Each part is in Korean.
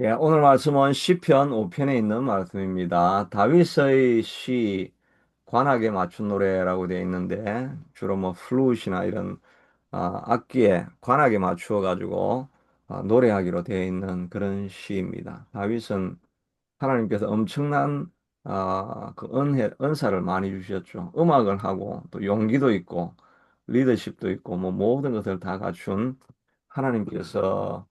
예, 오늘 말씀은 시편 5편에 있는 말씀입니다. 다윗의 시 관악에 맞춘 노래라고 되어 있는데 주로 뭐 플룻이나 이런 악기에 관악에 맞추어 가지고 노래하기로 되어 있는 그런 시입니다. 다윗은 하나님께서 엄청난 그 은사를 많이 주셨죠. 음악을 하고 또 용기도 있고 리더십도 있고 뭐 모든 것을 다 갖춘 하나님께서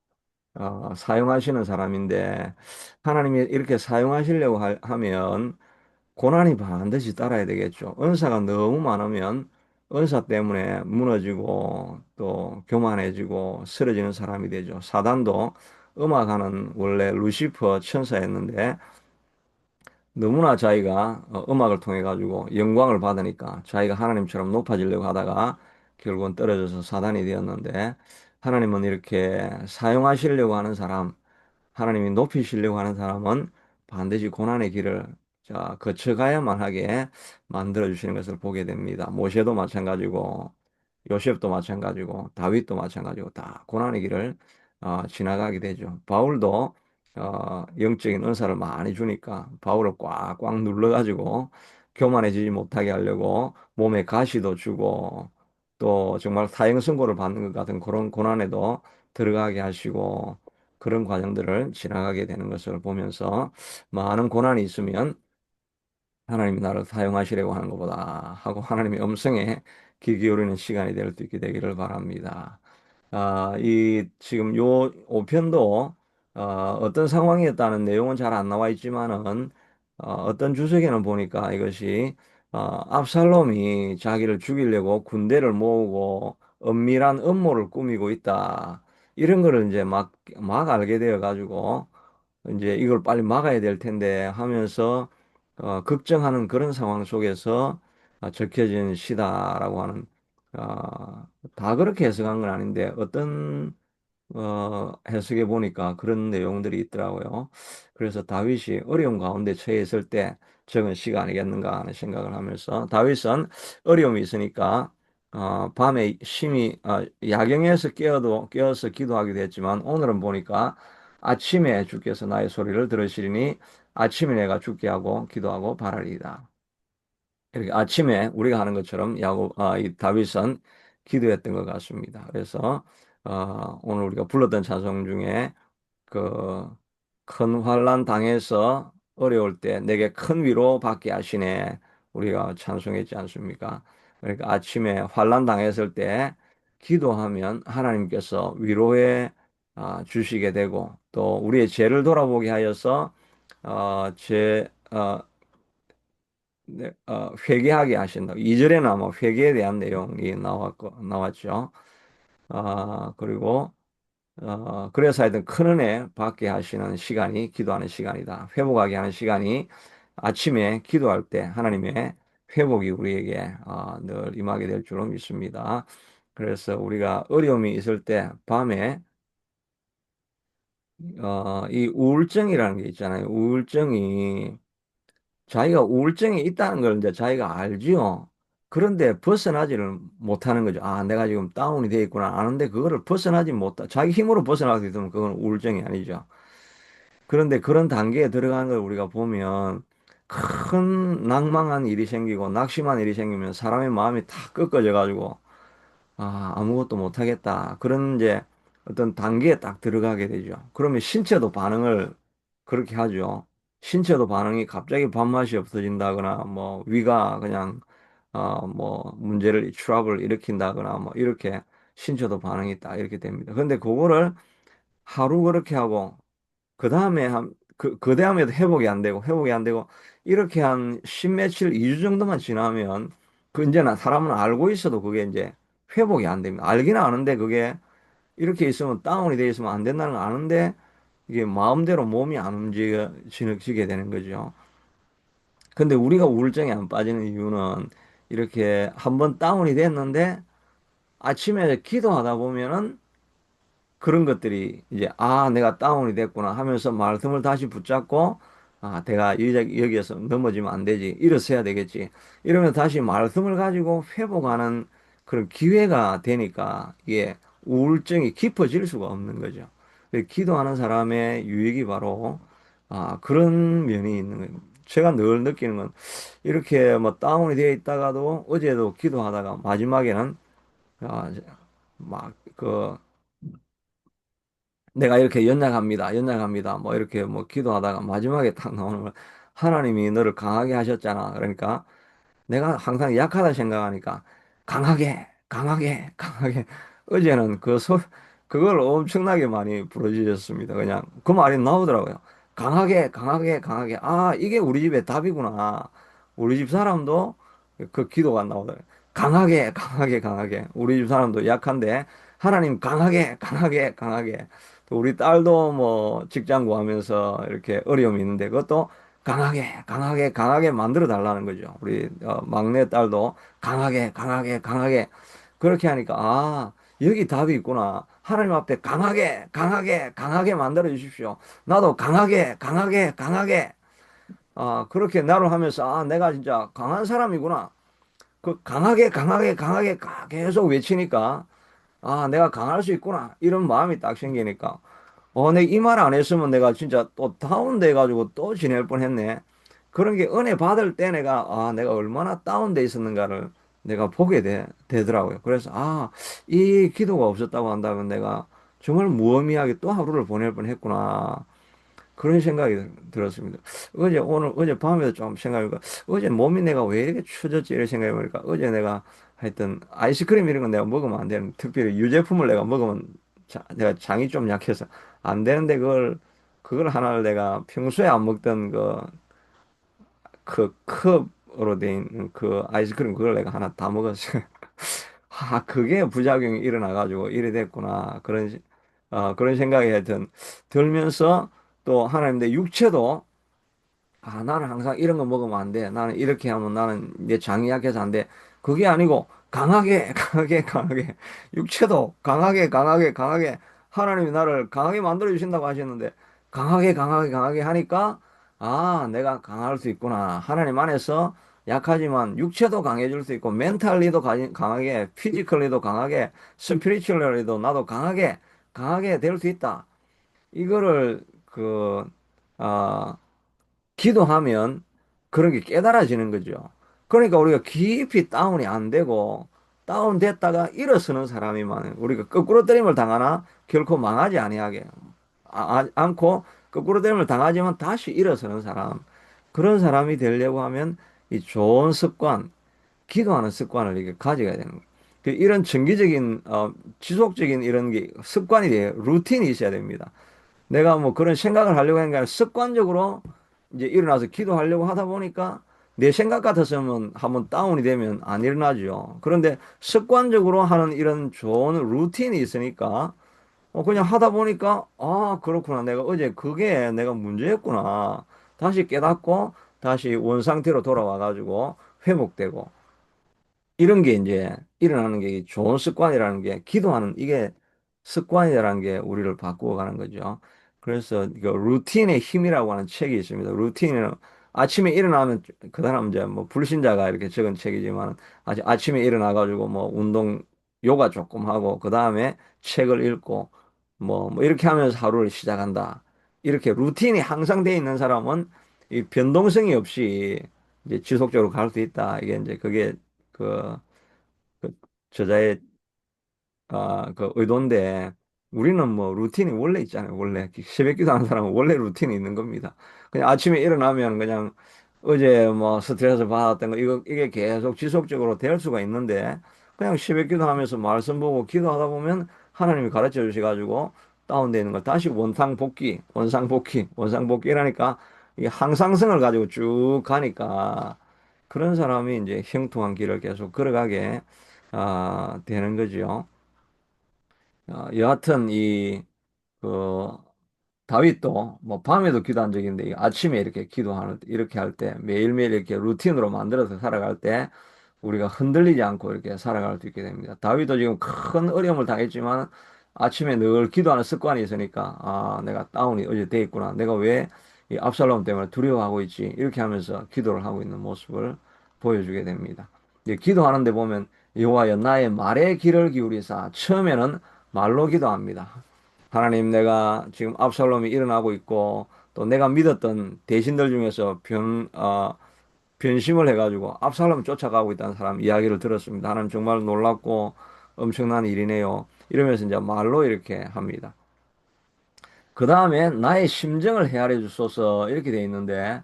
사용하시는 사람인데 하나님이 이렇게 사용하시려고 하면 고난이 반드시 따라야 되겠죠. 은사가 너무 많으면 은사 때문에 무너지고 또 교만해지고 쓰러지는 사람이 되죠. 사단도 음악하는 원래 루시퍼 천사였는데 너무나 자기가 음악을 통해 가지고 영광을 받으니까 자기가 하나님처럼 높아지려고 하다가 결국은 떨어져서 사단이 되었는데 하나님은 이렇게 사용하시려고 하는 사람, 하나님이 높이시려고 하는 사람은 반드시 고난의 길을 거쳐가야만 하게 만들어 주시는 것을 보게 됩니다. 모세도 마찬가지고 요셉도 마찬가지고 다윗도 마찬가지고 다 고난의 길을 지나가게 되죠. 바울도 영적인 은사를 많이 주니까 바울을 꽉꽉 눌러가지고 교만해지지 못하게 하려고 몸에 가시도 주고 또 정말 사형선고를 받는 것 같은 그런 고난에도 들어가게 하시고 그런 과정들을 지나가게 되는 것을 보면서 많은 고난이 있으면 하나님이 나를 사용하시려고 하는 것보다 하고 하나님의 음성에 귀 기울이는 시간이 될 수 있게 되기를 바랍니다. 이 지금 요 5편도 어떤 상황이었다는 내용은 잘 안 나와 있지만은 어떤 주석에는 보니까 이것이 압살롬이 자기를 죽이려고 군대를 모으고 은밀한 음모를 꾸미고 있다. 이런 거를 이제 막 알게 되어 가지고 이제 이걸 빨리 막아야 될 텐데 하면서 걱정하는 그런 상황 속에서 적혀진 시다라고 하는 다 그렇게 해석한 건 아닌데 어떤 해석해 보니까 그런 내용들이 있더라고요. 그래서 다윗이 어려운 가운데 처해 있을 때 적은 시가 아니겠는가 하는 생각을 하면서 다윗은 어려움이 있으니까 밤에 심히 야경에서 깨어서 기도하기도 했지만 오늘은 보니까 아침에 주께서 나의 소리를 들으시리니 아침에 내가 주께 하고 기도하고 바라리이다. 이렇게 아침에 우리가 하는 것처럼 이 다윗은 기도했던 것 같습니다. 그래서 오늘 우리가 불렀던 찬송 중에 그 큰 환난 당해서 어려울 때 내게 큰 위로 받게 하시네 우리가 찬송했지 않습니까? 그러니까 아침에 환난 당했을 때 기도하면 하나님께서 위로해 주시게 되고 또 우리의 죄를 돌아보게 하여서 죄 네, 회개하게 하신다. 2절에는 아마 회개에 대한 내용이 나왔죠. 그리고 그래서 하여튼 큰 은혜 받게 하시는 시간이 기도하는 시간이다. 회복하게 하는 시간이 아침에 기도할 때 하나님의 회복이 우리에게 늘 임하게 될 줄로 믿습니다. 그래서 우리가 어려움이 있을 때 밤에 이 우울증이라는 게 있잖아요. 우울증이 자기가 우울증이 있다는 걸 이제 자기가 알지요. 그런데 벗어나지를 못하는 거죠. 내가 지금 다운이 돼 있구나 아는데 그거를 벗어나지 못하. 자기 힘으로 벗어나게 되면 그건 우울증이 아니죠. 그런데 그런 단계에 들어가는 걸 우리가 보면 큰 낭망한 일이 생기고 낙심한 일이 생기면 사람의 마음이 다 꺾어져 가지고 아무것도 못하겠다. 그런 이제 어떤 단계에 딱 들어가게 되죠. 그러면 신체도 반응을 그렇게 하죠. 신체도 반응이 갑자기 밥맛이 없어진다거나, 뭐, 위가 그냥, 뭐, 트러블 일으킨다거나, 뭐, 이렇게 신체도 반응이 딱 이렇게 됩니다. 근데 그거를 하루 그렇게 하고, 그 다음에도 회복이 안 되고, 이렇게 한 십며칠, 2주 정도만 지나면, 이제는 사람은 알고 있어도 그게 이제 회복이 안 됩니다. 알기는 아는데 그게 이렇게 있으면 다운이 돼 있으면 안 된다는 걸 아는데, 이게 마음대로 몸이 안 움직여지게 되는 거죠. 근데 우리가 우울증에 안 빠지는 이유는 이렇게 한번 다운이 됐는데, 아침에 기도하다 보면은 그런 것들이 이제 내가 다운이 됐구나 하면서 말씀을 다시 붙잡고 내가 여기에서 넘어지면 안 되지 일어서야 되겠지 이러면 다시 말씀을 가지고 회복하는 그런 기회가 되니까 이게 우울증이 깊어질 수가 없는 거죠. 기도하는 사람의 유익이 바로 그런 면이 있는 거예요. 제가 늘 느끼는 건 이렇게 뭐 다운이 되어 있다가도 어제도 기도하다가 마지막에는 아, 막그 내가 이렇게 연약합니다. 연약합니다. 뭐 이렇게 뭐 기도하다가 마지막에 딱 나오는 걸 하나님이 너를 강하게 하셨잖아. 그러니까 내가 항상 약하다 생각하니까 강하게, 강하게, 강하게. 어제는 그걸 엄청나게 많이 부르짖었습니다. 그냥 그 말이 나오더라고요. 강하게, 강하게, 강하게. 아, 이게 우리 집의 답이구나. 우리 집 사람도 그 기도가 나오더라고요. 강하게, 강하게, 강하게. 우리 집 사람도 약한데 하나님 강하게, 강하게, 강하게. 또 우리 딸도 뭐 직장 구하면서 이렇게 어려움이 있는데 그것도 강하게, 강하게, 강하게 만들어 달라는 거죠. 우리 막내 딸도 강하게, 강하게, 강하게 그렇게 하니까 여기 답이 있구나. 하나님 앞에 강하게, 강하게, 강하게 만들어 주십시오. 나도 강하게, 강하게, 강하게 그렇게 나를 하면서 내가 진짜 강한 사람이구나. 그 강하게, 강하게, 강하게 계속 외치니까 내가 강할 수 있구나. 이런 마음이 딱 생기니까 내 이 말 안 했으면 내가 진짜 또 다운돼 가지고 또 지낼 뻔했네. 그런 게 은혜 받을 때 내가 얼마나 다운돼 있었는가를 내가 보게 되더라고요. 그래서 이 기도가 없었다고 한다면 내가 정말 무의미하게 또 하루를 보낼 뻔했구나. 그런 생각이 들었습니다. 어제 밤에도 좀 생각해보니까, 어제 몸이 내가 왜 이렇게 추졌지? 이런 생각해보니까, 어제 내가 하여튼 아이스크림 이런 건 내가 먹으면 안 되는, 특별히 유제품을 내가 먹으면 내가 장이 좀 약해서 안 되는데 그걸 하나를 내가 평소에 안 먹던 그 컵으로 돼 있는 그 아이스크림 그걸 내가 하나 다 먹었어요. 그게 부작용이 일어나가지고 이래 됐구나. 그런 생각이 하여튼 들면서 또 하나님 내 육체도 나는 항상 이런 거 먹으면 안 돼. 나는 이렇게 하면 나는 내 장이 약해서 안 돼. 그게 아니고 강하게, 강하게, 강하게. 육체도 강하게, 강하게, 강하게. 하나님이 나를 강하게 만들어 주신다고 하셨는데 강하게, 강하게, 강하게 하니까 내가 강할 수 있구나. 하나님 안에서 약하지만 육체도 강해질 수 있고 멘탈리도 강하게, 피지컬리도 강하게, 스피리추얼리도 나도 강하게, 강하게 될 수 있다. 이거를 아, 기도하면 그런 게 깨달아지는 거죠. 그러니까 우리가 깊이 다운이 안 되고 다운됐다가 일어서는 사람이 많아요. 우리가 거꾸로 때림을 당하나 결코 망하지 아니하게 않고 거꾸로 때림을 당하지만 다시 일어서는 사람. 그런 사람이 되려고 하면 이 좋은 습관, 기도하는 습관을 이렇게 가져야 되는 거예요. 이런 정기적인 지속적인 이런 게 습관이 돼요. 루틴이 있어야 됩니다. 내가 뭐 그런 생각을 하려고 하는 게 아니라 습관적으로 이제 일어나서 기도하려고 하다 보니까 내 생각 같았으면 한번 다운이 되면 안 일어나죠. 그런데 습관적으로 하는 이런 좋은 루틴이 있으니까 그냥 하다 보니까 그렇구나. 내가 어제 그게 내가 문제였구나. 다시 깨닫고 다시 원상태로 돌아와 가지고 회복되고 이런 게 이제 일어나는 게 좋은 습관이라는 게 기도하는 이게 습관이라는 게 우리를 바꾸어 가는 거죠. 그래서 그 루틴의 힘이라고 하는 책이 있습니다. 루틴은 아침에 일어나면 그 사람 이제 뭐 불신자가 이렇게 적은 책이지만 아침에 일어나 가지고 뭐 운동 요가 조금 하고 그 다음에 책을 읽고 뭐 이렇게 하면서 하루를 시작한다. 이렇게 루틴이 항상 돼 있는 사람은 이 변동성이 없이 이제 지속적으로 갈 수 있다. 이게 이제 그게 그, 그 저자의 그 의도인데 우리는 뭐 루틴이 원래 있잖아요. 원래 새벽 기도하는 사람은 원래 루틴이 있는 겁니다. 그냥 아침에 일어나면 그냥 어제 뭐 스트레스 받았던 거 이게 계속 지속적으로 될 수가 있는데 그냥 새벽 기도하면서 말씀 보고 기도하다 보면 하나님이 가르쳐 주셔가지고 다운되는 걸 다시 원상복귀, 원상복귀, 원상복귀라니까 이게 항상성을 가지고 쭉 가니까 그런 사람이 이제 형통한 길을 계속 걸어가게 되는 거죠. 여하튼 그, 다윗도 뭐 밤에도 기도한 적이 있는데 아침에 이렇게 기도하는, 이렇게 할 때 매일매일 이렇게 루틴으로 만들어서 살아갈 때 우리가 흔들리지 않고 이렇게 살아갈 수 있게 됩니다. 다윗도 지금 큰 어려움을 당했지만 아침에 늘 기도하는 습관이 있으니까 내가 다운이 어제 돼 있구나. 내가 왜 이 압살롬 때문에 두려워하고 있지? 이렇게 하면서 기도를 하고 있는 모습을 보여주게 됩니다. 기도하는데 보면 여호와여 나의 말에 귀를 기울이사 처음에는 말로 기도합니다. 하나님, 내가 지금 압살롬이 일어나고 있고 또 내가 믿었던 대신들 중에서 변심을 해가지고 압살롬을 쫓아가고 있다는 사람 이야기를 들었습니다. 하나님 정말 놀랍고 엄청난 일이네요. 이러면서 이제 말로 이렇게 합니다. 그 다음에 나의 심정을 헤아려 주소서 이렇게 돼 있는데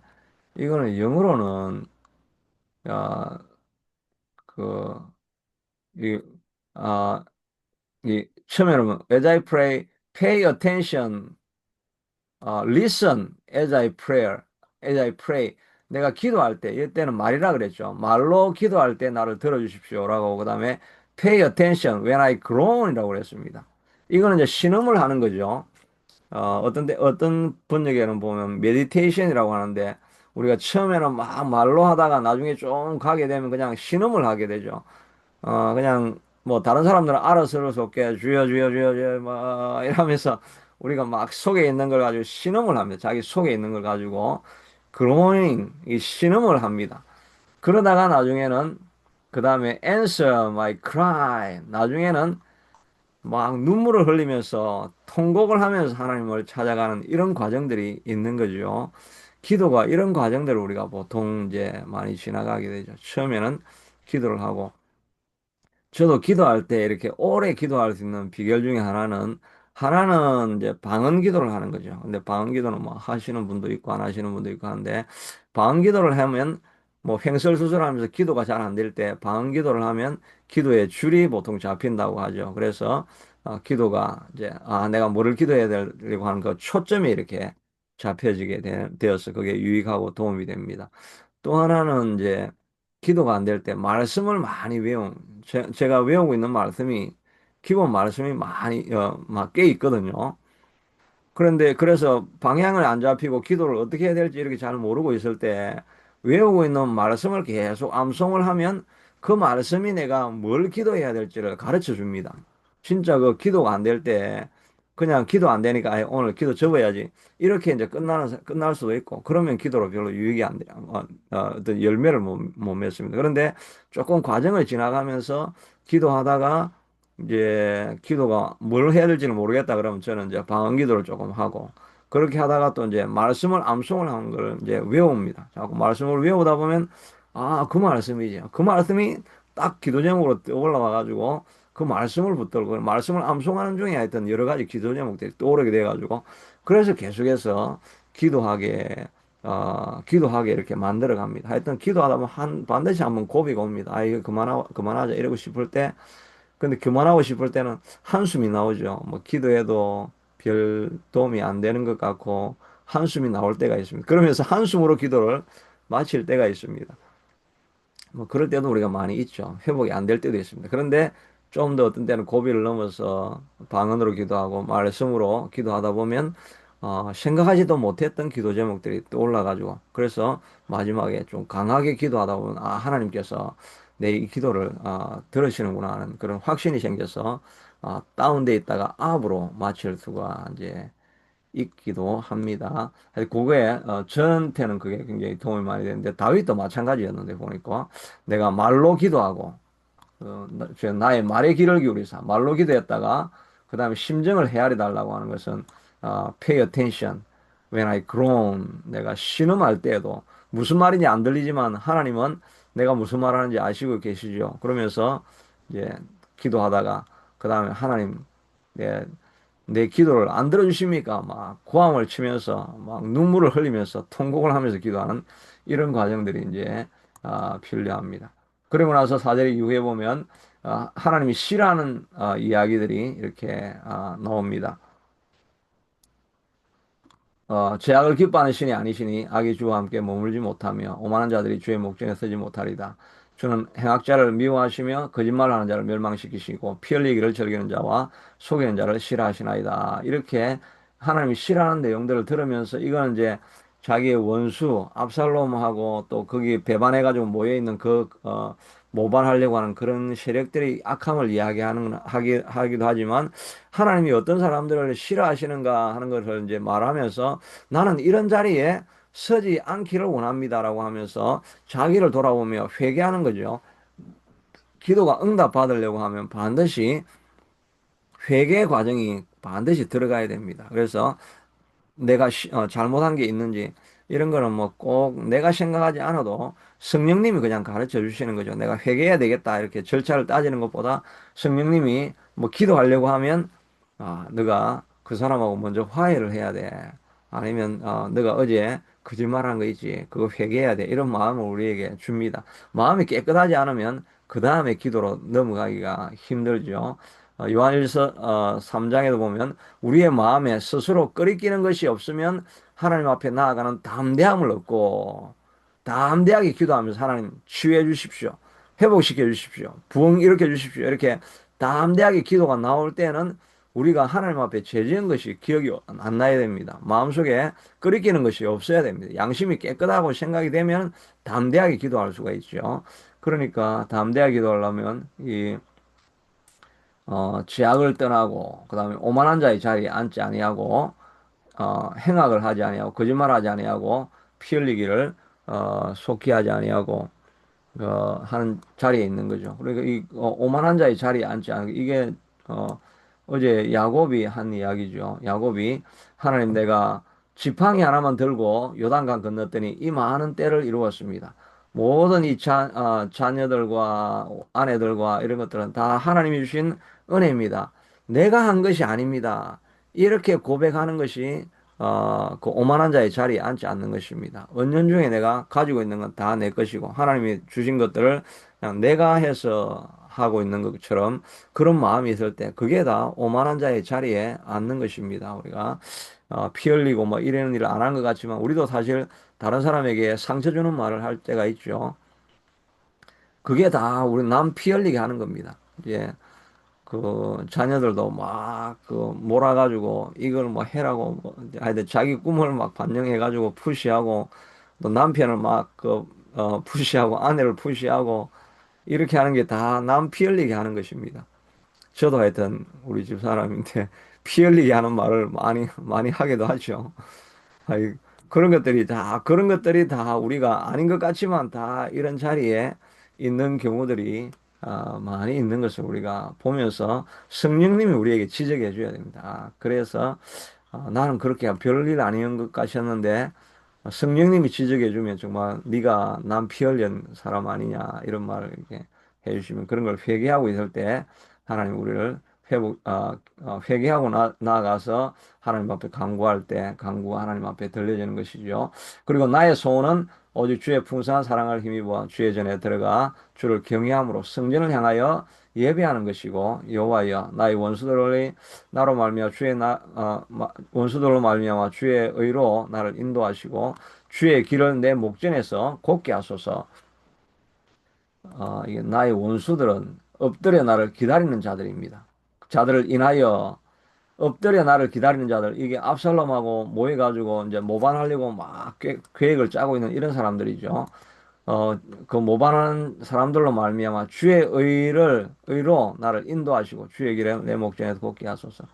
이거는 영어로는 아, 그, 이, 아, 처음에는 as I pray, pay attention, listen as I pray. 내가 기도할 때, 이때는 말이라 그랬죠. 말로 기도할 때 나를 들어주십시오라고 그 다음에 pay attention when I groan이라고 그랬습니다. 이거는 이제 신음을 하는 거죠. 어떤 번역에는 보면 메디테이션이라고 하는데 우리가 처음에는 막 말로 하다가 나중에 좀 가게 되면 그냥 신음을 하게 되죠. 그냥 뭐 다른 사람들은 알아들을 수 없게 주여 주여 주여 주여 막 이러면서 우리가 막 속에 있는 걸 가지고 신음을 합니다. 자기 속에 있는 걸 가지고 그로닝 이 신음을 합니다. 그러다가 나중에는 그 다음에 answer my cry 나중에는 막 눈물을 흘리면서 통곡을 하면서 하나님을 찾아가는 이런 과정들이 있는 거죠. 기도가 이런 과정들을 우리가 보통 이제 많이 지나가게 되죠. 처음에는 기도를 하고 저도 기도할 때 이렇게 오래 기도할 수 있는 비결 중에 하나는 이제 방언 기도를 하는 거죠. 근데 방언 기도는 뭐 하시는 분도 있고 안 하시는 분도 있고 한데 방언 기도를 하면 뭐 횡설수설하면서 기도가 잘 안 될 때 방언 기도를 하면 기도의 줄이 보통 잡힌다고 하죠. 그래서 기도가 이제 내가 뭐를 기도해야 되려고 하는 그 초점이 이렇게 잡혀지게 되어서 그게 유익하고 도움이 됩니다. 또 하나는 이제 기도가 안 될 때 말씀을 많이 제가 외우고 있는 말씀이 기본 말씀이 많이 막 꽤 있거든요. 그런데 그래서 방향을 안 잡히고 기도를 어떻게 해야 될지 이렇게 잘 모르고 있을 때 외우고 있는 말씀을 계속 암송을 하면 그 말씀이 내가 뭘 기도해야 될지를 가르쳐 줍니다. 진짜 그 기도가 안 될 때 그냥 기도 안 되니까 오늘 기도 접어야지 이렇게 이제 끝날 수도 있고 그러면 기도로 별로 유익이 안 돼요. 어떤 열매를 못 맺습니다. 그런데 조금 과정을 지나가면서 기도하다가 이제 기도가 뭘 해야 될지는 모르겠다 그러면 저는 이제 방언 기도를 조금 하고 그렇게 하다가 또 이제 말씀을 암송을 하는 걸 이제 외웁니다. 자꾸 말씀을 외우다 보면 그 말씀이지. 그 말씀이 딱 기도 제목으로 올라와 가지고 그 말씀을 붙들고 말씀을 암송하는 중에 하여튼 여러 가지 기도 제목들이 떠오르게 돼 가지고 그래서 계속해서 기도하게 기도하게 이렇게 만들어 갑니다. 하여튼 기도하다 보면 반드시 한번 고비가 옵니다. 이거 그만하자 이러고 싶을 때 근데 그만하고 싶을 때는 한숨이 나오죠. 뭐 기도해도 별 도움이 안 되는 것 같고 한숨이 나올 때가 있습니다. 그러면서 한숨으로 기도를 마칠 때가 있습니다. 뭐 그럴 때도 우리가 많이 있죠. 회복이 안 될 때도 있습니다. 그런데 좀 더 어떤 때는 고비를 넘어서 방언으로 기도하고 말씀으로 기도하다 보면 생각하지도 못했던 기도 제목들이 또 올라가지고 그래서 마지막에 좀 강하게 기도하다 보면 하나님께서 내 이 기도를 들으시는구나 하는 그런 확신이 생겨서 다운돼 있다가 업으로 마칠 수가 이제 있기도 합니다. 그거에 저한테는 그게 굉장히 도움이 많이 되는데 다윗도 마찬가지였는데 보니까 내가 말로 기도하고 나의 말의 귀를 기울이사 말로 기도했다가 그 다음에 심정을 헤아려 달라고 하는 것은 pay attention when I groan 내가 신음할 때에도 무슨 말인지 안 들리지만 하나님은 내가 무슨 말 하는지 아시고 계시죠. 그러면서 이제 기도하다가 그 다음에 하나님 내 기도를 안 들어주십니까? 막 고함을 치면서 막 눈물을 흘리면서 통곡을 하면서 기도하는 이런 과정들이 이제 필요합니다. 그리고 나서 4절 이후에 보면 하나님이 싫어하는 이야기들이 이렇게 나옵니다. 죄악을 기뻐하는 신이 아니시니 악이 주와 함께 머물지 못하며 오만한 자들이 주의 목전에 서지 못하리다. 주는 행악자를 미워하시며 거짓말하는 자를 멸망시키시고 피 흘리기를 즐기는 자와 속이는 자를 싫어하시나이다. 이렇게 하나님이 싫어하는 내용들을 들으면서 이거는 이제 자기의 원수 압살롬하고 또 거기 배반해가지고 모여있는 모반하려고 하는 그런 세력들이 악함을 하기도 하지만 하나님이 어떤 사람들을 싫어하시는가 하는 것을 이제 말하면서 나는 이런 자리에 서지 않기를 원합니다라고 하면서 자기를 돌아보며 회개하는 거죠. 기도가 응답 받으려고 하면 반드시 회개 과정이 반드시 들어가야 됩니다. 그래서 내가 잘못한 게 있는지 이런 거는 뭐 꼭 내가 생각하지 않아도 성령님이 그냥 가르쳐 주시는 거죠. 내가 회개해야 되겠다 이렇게 절차를 따지는 것보다 성령님이 뭐 기도하려고 하면 너가 그 사람하고 먼저 화해를 해야 돼. 아니면 너가 어제 거짓말한 거 있지. 그거 회개해야 돼. 이런 마음을 우리에게 줍니다. 마음이 깨끗하지 않으면 그 다음에 기도로 넘어가기가 힘들죠. 요한일서 3장에도 보면 우리의 마음에 스스로 끓이기는 것이 없으면 하나님 앞에 나아가는 담대함을 얻고 담대하게 기도하면서 하나님 치유해 주십시오. 회복시켜 주십시오. 부흥 일으켜 주십시오. 이렇게 담대하게 기도가 나올 때는 우리가 하나님 앞에 죄 지은 것이 기억이 안 나야 됩니다. 마음속에 끓이기는 것이 없어야 됩니다. 양심이 깨끗하고 생각이 되면 담대하게 기도할 수가 있죠. 그러니까 담대하게 기도하려면 죄악을 떠나고 그다음에 오만한 자의 자리에 앉지 아니하고 행악을 하지 아니하고 거짓말하지 아니하고 피 흘리기를 속히 하지 아니하고 하는 자리에 있는 거죠. 그러니까 이 오만한 자의 자리에 앉지 않고 이게 어, 어제 야곱이 한 이야기죠. 야곱이 하나님 내가 지팡이 하나만 들고 요단강 건넜더니 이 많은 때를 이루었습니다. 모든 이 자녀들과 아내들과 이런 것들은 다 하나님이 주신 은혜입니다. 내가 한 것이 아닙니다. 이렇게 고백하는 것이 그 오만한 자의 자리에 앉지 않는 것입니다. 은연중에 내가 가지고 있는 건 다 내 것이고 하나님이 주신 것들을 그냥 내가 해서 하고 있는 것처럼 그런 마음이 있을 때 그게 다 오만한 자의 자리에 앉는 것입니다. 우리가 피 흘리고 뭐 이런 일을 안 한 것 같지만 우리도 사실 다른 사람에게 상처 주는 말을 할 때가 있죠. 그게 다 우리 남 피 흘리게 하는 겁니다. 이제 그 자녀들도 막 그 몰아가지고 이걸 뭐 해라고 뭐 하여튼 자기 꿈을 막 반영해가지고 푸시하고 또 남편을 막 푸시하고 아내를 푸시하고 이렇게 하는 게 다 남 피 흘리게 하는 것입니다. 저도 하여튼 우리 집 사람인데 피 흘리게 하는 말을 많이 많이 하기도 하죠. 아이, 그런 것들이 다 우리가 아닌 것 같지만 다 이런 자리에 있는 경우들이 많이 있는 것을 우리가 보면서 성령님이 우리에게 지적해 줘야 됩니다. 그래서 나는 그렇게 별일 아닌 것 같았는데 성령님이 지적해 주면 정말 네가 남 피 흘린 사람 아니냐 이런 말을 이렇게 해 주시면 그런 걸 회개하고 있을 때 하나님 우리를 회개하고 나아가서 하나님 앞에 간구할 때 간구가 하나님 앞에 들려지는 것이죠. 그리고 나의 소원은 오직 주의 풍성한 사랑을 힘입어 주의 전에 들어가 주를 경외함으로 성전을 향하여 예배하는 것이고 여호와여 나의 원수들을 나로 말미암아 원수들로 말미암아 주의 의로 나를 인도하시고 주의 길을 내 목전에서 곱게 하소서. 이게 나의 원수들은 엎드려 나를 기다리는 자들입니다. 자들을 인하여 엎드려 나를 기다리는 자들, 이게 압살롬하고 모여가지고 이제 모반하려고 막 계획을 짜고 있는 이런 사람들이죠. 어, 그 모반하는 사람들로 말미암아 주의 의로 나를 인도하시고 주의 길에 내 목전에서 걷게 하소서.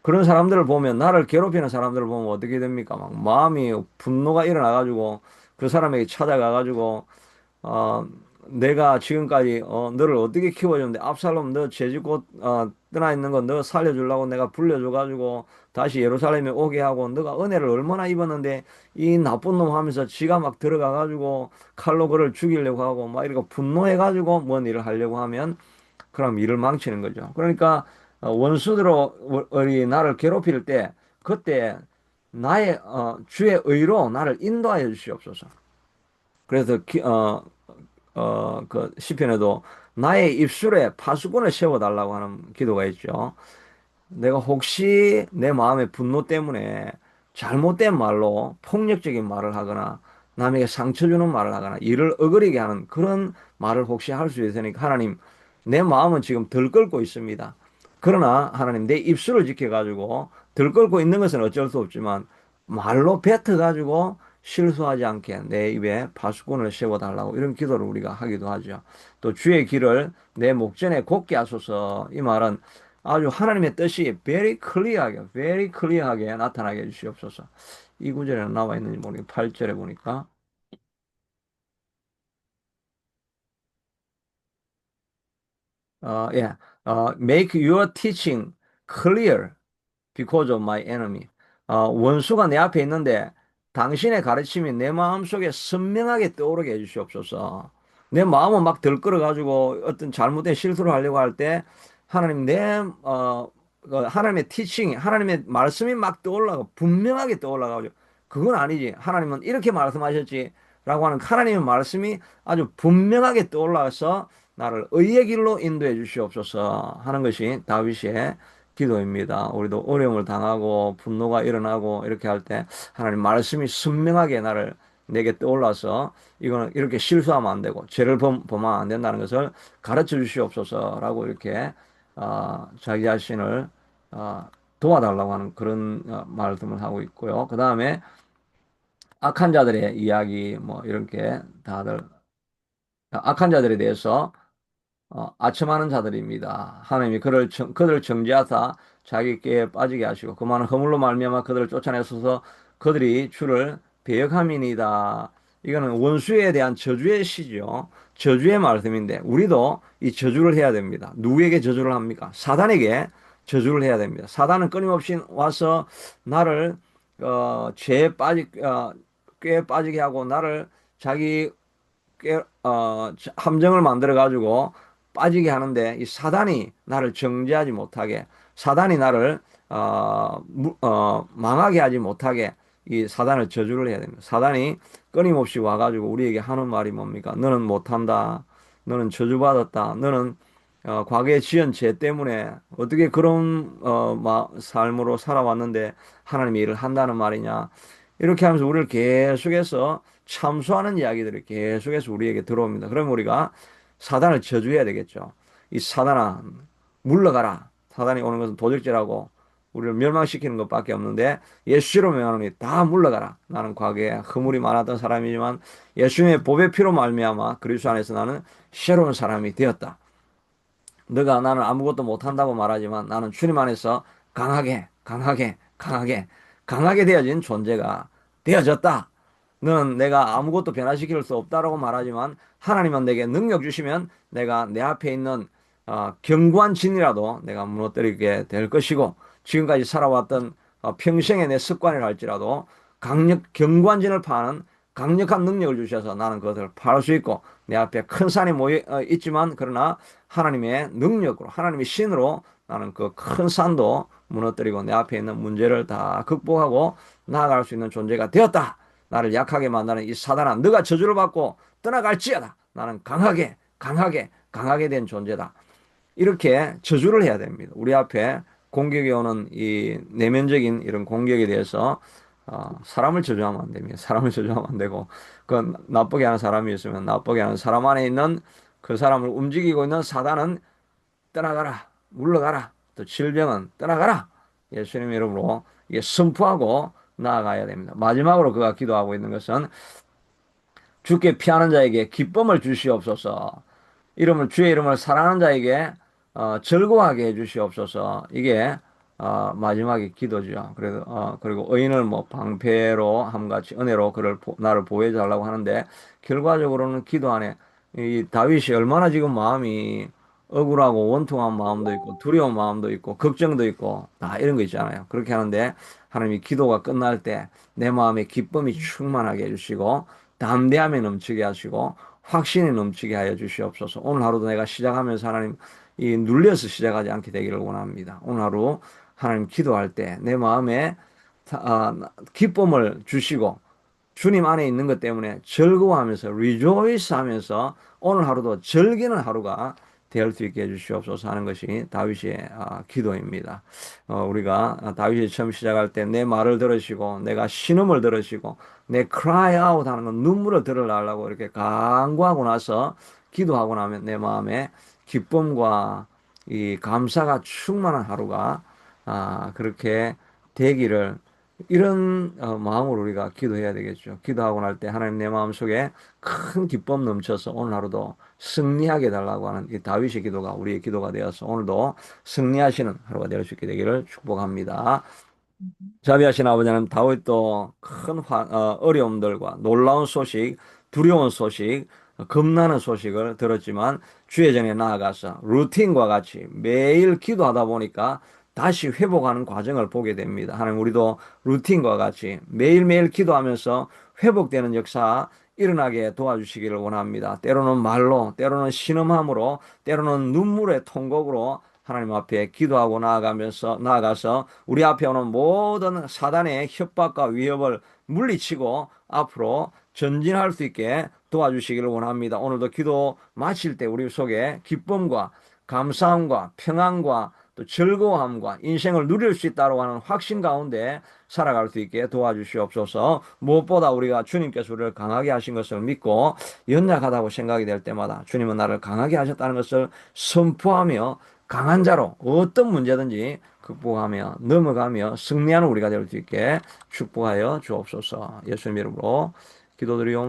그런 사람들을 보면 나를 괴롭히는 사람들을 보면 어떻게 됩니까? 막 마음이 분노가 일어나가지고 그 사람에게 찾아가가지고 어, 내가 지금까지 너를 어떻게 키워줬는데 압살롬 너 죄짓고 떠나 있는 거 너 살려주려고 내가 불려줘가지고 다시 예루살렘에 오게 하고 너가 은혜를 얼마나 입었는데 이 나쁜 놈 하면서 지가 막 들어가가지고 칼로 그를 죽이려고 하고 막 이렇게 분노해가지고 뭔 일을 하려고 하면 그럼 일을 망치는 거죠. 그러니까 원수들이 나를 괴롭힐 때 그때 나의 주의 의로 나를 인도하여 주시옵소서. 그래서 그 시편에도 나의 입술에 파수꾼을 세워달라고 하는 기도가 있죠. 내가 혹시 내 마음의 분노 때문에 잘못된 말로 폭력적인 말을 하거나 남에게 상처 주는 말을 하거나 일을 어그리게 하는 그런 말을 혹시 할 수 있으니까 하나님 내 마음은 지금 들끓고 있습니다. 그러나 하나님 내 입술을 지켜가지고 들끓고 있는 것은 어쩔 수 없지만 말로 뱉어가지고 실수하지 않게 내 입에 파수꾼을 세워달라고 이런 기도를 우리가 하기도 하죠. 또 주의 길을 내 목전에 곱게 하소서 이 말은 아주 하나님의 뜻이 very clear하게 나타나게 해주시옵소서. 이 구절에는 나와 있는지 모르겠 8절에 보니까 예, make your teaching clear. because of my enemy. 원수가 내 앞에 있는데 당신의 가르침이 내 마음속에 선명하게 떠오르게 해주시옵소서. 내 마음은 막 들끓어가지고 어떤 잘못된 실수를 하려고 할 때 하나님 하나님의 티칭이, 하나님의 말씀이 막 떠올라가, 분명하게 떠올라가지고 그건 아니지. 하나님은 이렇게 말씀하셨지. 라고 하는 하나님의 말씀이 아주 분명하게 떠올라서 나를 의의 길로 인도해 주시옵소서 하는 것이 다윗의 기도입니다. 우리도 어려움을 당하고 분노가 일어나고 이렇게 할 때 하나님 말씀이 선명하게 나를 내게 떠올라서 이거는 이렇게 실수하면 안 되고 죄를 범하면 안 된다는 것을 가르쳐 주시옵소서라고 이렇게 자기 자신을 어, 도와달라고 하는 그런 말씀을 하고 있고요. 그 다음에 악한 자들의 이야기 뭐 이렇게 다들 악한 자들에 대해서 아첨하는 자들입니다. 하나님이 그들을 정죄하사 자기 꾀에 빠지게 하시고 그 많은 허물로 말미암아 그들을 쫓아내소서. 그들이 주를 배역함이니이다. 이거는 원수에 대한 저주의 시죠. 저주의 말씀인데 우리도 이 저주를 해야 됩니다. 누구에게 저주를 합니까? 사단에게 저주를 해야 됩니다. 사단은 끊임없이 와서 나를 꾀에 빠지게 하고 나를 자기 함정을 만들어 가지고 빠지게 하는데 이 사단이 나를 정죄하지 못하게, 사단이 나를 망하게 하지 못하게 이 사단을 저주를 해야 됩니다. 사단이 끊임없이 와가지고 우리에게 하는 말이 뭡니까? 너는 못한다. 너는 저주받았다. 너는 과거에 지은 죄 때문에 어떻게 그런 삶으로 살아왔는데 하나님이 일을 한다는 말이냐? 이렇게 하면서 우리를 계속해서 참소하는 이야기들이 계속해서 우리에게 들어옵니다. 그러면 우리가 사단을 저주해야 되겠죠. 이 사단아, 물러가라. 사단이 오는 것은 도적질하고 우리를 멸망시키는 것밖에 없는데 예수로 명하노니 다 물러가라. 나는 과거에 허물이 많았던 사람이지만 예수님의 보배 피로 말미암아 그리스도 안에서 나는 새로운 사람이 되었다. 너가 나는 아무것도 못한다고 말하지만 나는 주님 안에서 강하게 되어진 존재가 되어졌다. 너는 내가 아무것도 변화시킬 수 없다라고 말하지만 하나님은 내게 능력 주시면 내가 내 앞에 있는 견고한 진이라도 내가 무너뜨리게 될 것이고 지금까지 살아왔던 평생의 내 습관이라 할지라도 견고한 진을 파는 강력한 능력을 주셔서 나는 그것을 파할 수 있고 내 앞에 큰 산이 모여 있지만 그러나 하나님의 능력으로 하나님의 신으로 나는 그 큰 산도 무너뜨리고 내 앞에 있는 문제를 다 극복하고 나아갈 수 있는 존재가 되었다. 나를 약하게 만드는 이 사단아, 너가 저주를 받고 떠나갈지어다. 나는 강하게 된 존재다. 이렇게 저주를 해야 됩니다. 우리 앞에 공격이 오는 이 내면적인 이런 공격에 대해서 사람을 저주하면 안 됩니다. 사람을 저주하면 안 되고 그 나쁘게 하는 사람이 있으면 나쁘게 하는 사람 안에 있는 그 사람을 움직이고 있는 사단은 떠나가라, 물러가라. 또 질병은 떠나가라. 예수님 이름으로 이게 선포하고 나아가야 됩니다. 마지막으로 그가 기도하고 있는 것은 주께 피하는 자에게 기쁨을 주시옵소서. 주의 이름을 사랑하는 자에게 즐거워하게 해주시옵소서. 이게 마지막의 기도죠. 그리고 의인을 뭐 방패로 함같이 은혜로 나를 보호해 달라고 하는데 결과적으로는 기도 안에 이 다윗이 얼마나 지금 마음이 억울하고 원통한 마음도 있고 두려운 마음도 있고 걱정도 있고 다 이런 거 있잖아요. 그렇게 하는데 하나님이 기도가 끝날 때 내 마음에 기쁨이 충만하게 해주시고 담대함에 넘치게 하시고 확신이 넘치게 하여 주시옵소서. 오늘 하루도 내가 시작하면서 하나님 이 눌려서 시작하지 않게 되기를 원합니다. 오늘 하루 하나님 기도할 때 내 마음에 기쁨을 주시고 주님 안에 있는 것 때문에 즐거워하면서 rejoice 하면서 오늘 하루도 즐기는 하루가 될 수 있게 해주시옵소서 하는 것이 다윗의 기도입니다. 우리가 다윗이 처음 시작할 때 내 말을 들으시고 내가 신음을 들으시고 내 cry out 하는 건 눈물을 들으려고 이렇게 간구하고 나서 기도하고 나면 내 마음에 기쁨과 이 감사가 충만한 하루가 그렇게 되기를 이런 마음으로 우리가 기도해야 되겠죠. 기도하고 날 때 하나님 내 마음속에 큰 기쁨 넘쳐서 오늘 하루도 승리하게 달라고 하는 이 다윗의 기도가 우리의 기도가 되어서 오늘도 승리하시는 하루가 될 수 있게 되기를 축복합니다. 자비하신 아버지 하나님 다윗도 큰 어려움들과 놀라운 소식, 두려운 소식, 겁나는 소식을 들었지만 주의 전에 나아가서 루틴과 같이 매일 기도하다 보니까 다시 회복하는 과정을 보게 됩니다. 하나님, 우리도 루틴과 같이 매일매일 기도하면서 회복되는 역사 일어나게 도와주시기를 원합니다. 때로는 말로, 때로는 신음함으로, 때로는 눈물의 통곡으로 하나님 앞에 기도하고 나아가서 우리 앞에 오는 모든 사단의 협박과 위협을 물리치고 앞으로 전진할 수 있게 도와주시기를 원합니다. 오늘도 기도 마칠 때 우리 속에 기쁨과 감사함과 평안과 또 즐거움과 인생을 누릴 수 있다고 하는 확신 가운데 살아갈 수 있게 도와주시옵소서. 무엇보다 우리가 주님께서 우리를 강하게 하신 것을 믿고 연약하다고 생각이 될 때마다 주님은 나를 강하게 하셨다는 것을 선포하며 강한 자로 어떤 문제든지 극복하며 넘어가며 승리하는 우리가 될 수 있게 축복하여 주옵소서. 예수님 이름으로 기도드리옵나이다.